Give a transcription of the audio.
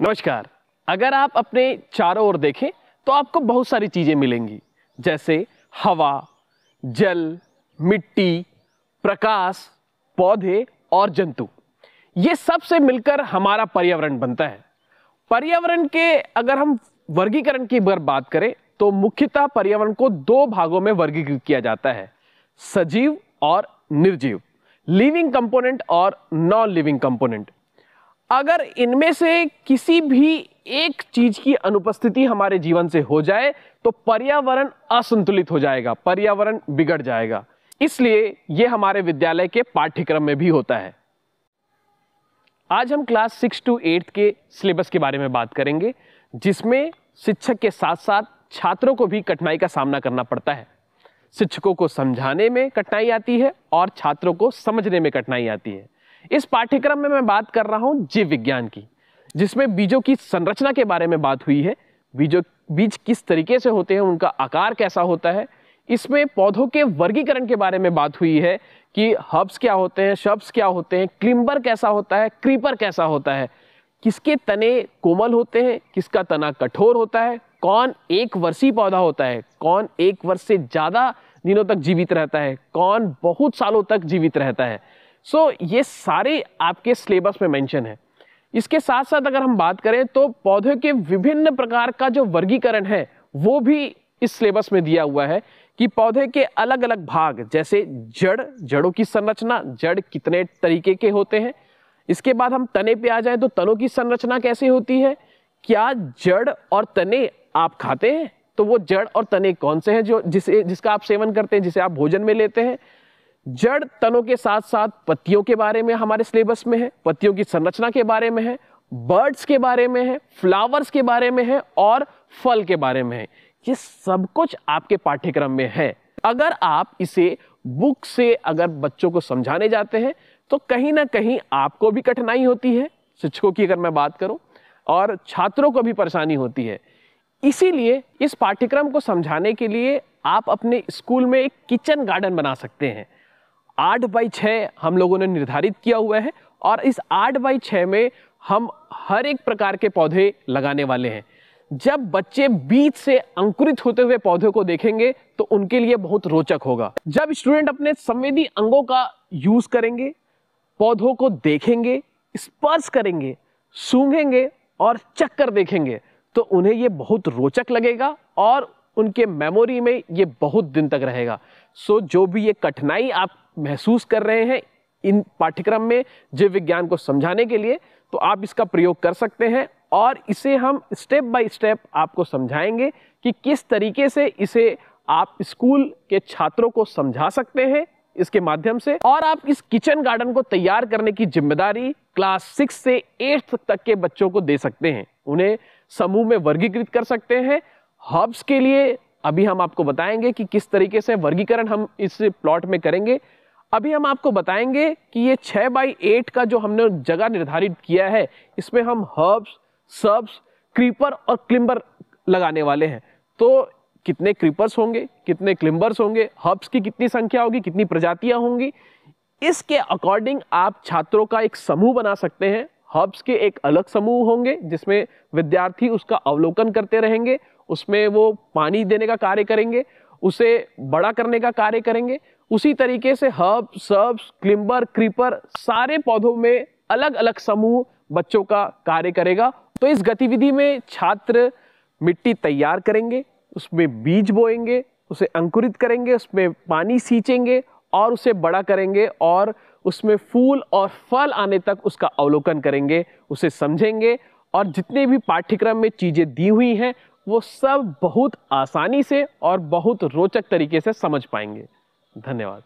नमस्कार। अगर आप अपने चारों ओर देखें तो आपको बहुत सारी चीजें मिलेंगी, जैसे हवा, जल, मिट्टी, प्रकाश, पौधे और जंतु। ये सब से मिलकर हमारा पर्यावरण बनता है। पर्यावरण के अगर हम वर्गीकरण की बात करें तो मुख्यतः पर्यावरण को दो भागों में वर्गीकृत किया जाता है, सजीव और निर्जीव, लिविंग कंपोनेंट और नॉन लिविंग कंपोनेंट। अगर इनमें से किसी भी एक चीज की अनुपस्थिति हमारे जीवन से हो जाए तो पर्यावरण असंतुलित हो जाएगा, पर्यावरण बिगड़ जाएगा। इसलिए यह हमारे विद्यालय के पाठ्यक्रम में भी होता है। आज हम क्लास 6 to 8 के सिलेबस के बारे में बात करेंगे, जिसमें शिक्षक के साथ साथ छात्रों को भी कठिनाई का सामना करना पड़ता है। शिक्षकों को समझाने में कठिनाई आती है और छात्रों को समझने में कठिनाई आती है। इस पाठ्यक्रम में मैं बात कर रहा हूं जीव विज्ञान की, जिसमें बीजों की संरचना के बारे में बात हुई है। बीज किस तरीके से होते हैं, उनका आकार कैसा होता है। इसमें पौधों के वर्गीकरण के बारे में बात हुई है कि हर्ब्स क्या होते हैं, श्रब्स क्या होते हैं, क्लिम्बर कैसा होता है, क्रीपर कैसा होता है, किसके तने कोमल होते हैं, किसका तना कठोर होता है, कौन एक वर्षीय पौधा होता है, कौन एक वर्ष से ज्यादा दिनों तक जीवित रहता है, कौन बहुत सालों तक जीवित रहता है। ये सारे आपके सिलेबस में मेंशन है। इसके साथ साथ अगर हम बात करें तो पौधों के विभिन्न प्रकार का जो वर्गीकरण है वो भी इस सिलेबस में दिया हुआ है कि पौधे के अलग अलग भाग, जैसे जड़ों की संरचना, जड़ कितने तरीके के होते हैं। इसके बाद हम तने पे आ जाएं तो तनों की संरचना कैसे होती है, क्या जड़ और तने आप खाते हैं, तो वो जड़ और तने कौन से हैं जिसका आप सेवन करते हैं, जिसे आप भोजन में लेते हैं। जड़ तनों के साथ साथ पत्तियों के बारे में हमारे सिलेबस में है, पत्तियों की संरचना के बारे में है, बर्ड्स के बारे में है, फ्लावर्स के बारे में है और फल के बारे में है। ये सब कुछ आपके पाठ्यक्रम में है। अगर आप इसे बुक से अगर बच्चों को समझाने जाते हैं तो कहीं ना कहीं आपको भी कठिनाई होती है, शिक्षकों की अगर मैं बात करूं, और छात्रों को भी परेशानी होती है। इसीलिए इस पाठ्यक्रम को समझाने के लिए आप अपने स्कूल में एक किचन गार्डन बना सकते हैं। 8x6 हम लोगों ने निर्धारित किया हुआ है और इस 8x6 में हम हर एक प्रकार के पौधे लगाने वाले हैं। जब बच्चे बीज से अंकुरित होते हुए पौधे को देखेंगे तो उनके लिए बहुत रोचक होगा। जब स्टूडेंट अपने संवेदी अंगों का यूज करेंगे, पौधों को देखेंगे, स्पर्श करेंगे, सूंघेंगे और चक्कर देखेंगे तो उन्हें ये बहुत रोचक लगेगा और उनके मेमोरी में ये बहुत दिन तक रहेगा। जो भी ये कठिनाई आप महसूस कर रहे हैं इन पाठ्यक्रम में जीव विज्ञान को समझाने के लिए, तो आप इसका प्रयोग कर सकते हैं और इसे हम स्टेप बाय स्टेप आपको समझाएंगे कि किस तरीके से इसे आप स्कूल के छात्रों को समझा सकते हैं इसके माध्यम से। और आप इस किचन गार्डन को तैयार करने की जिम्मेदारी क्लास 6 से 8 तक के बच्चों को दे सकते हैं। उन्हें समूह में वर्गीकृत कर सकते हैं। हर्ब्स के लिए अभी हम आपको बताएंगे कि किस तरीके से वर्गीकरण हम इस प्लॉट में करेंगे। अभी हम आपको बताएंगे कि ये 6x8 का जो हमने जगह निर्धारित किया है, इसमें हम हर्ब्स, श्रब्स, क्रीपर और क्लिम्बर लगाने वाले हैं। तो कितने क्रीपर्स होंगे, कितने क्लिम्बर्स होंगे, हर्ब्स की कितनी संख्या होगी, कितनी प्रजातियां होंगी, इसके अकॉर्डिंग आप छात्रों का एक समूह बना सकते हैं। हर्ब्स के एक अलग समूह होंगे जिसमें विद्यार्थी उसका अवलोकन करते रहेंगे, उसमें वो पानी देने का कार्य करेंगे, उसे बड़ा करने का कार्य करेंगे। उसी तरीके से हर्ब, श्रब्स, क्लिम्बर, क्रीपर सारे पौधों में अलग अलग समूह बच्चों का कार्य करेगा। तो इस गतिविधि में छात्र मिट्टी तैयार करेंगे, उसमें बीज बोएंगे, उसे अंकुरित करेंगे, उसमें पानी सींचेंगे और उसे बड़ा करेंगे और उसमें फूल और फल आने तक उसका अवलोकन करेंगे, उसे समझेंगे और जितने भी पाठ्यक्रम में चीजें दी हुई हैं वो सब बहुत आसानी से और बहुत रोचक तरीके से समझ पाएंगे। धन्यवाद।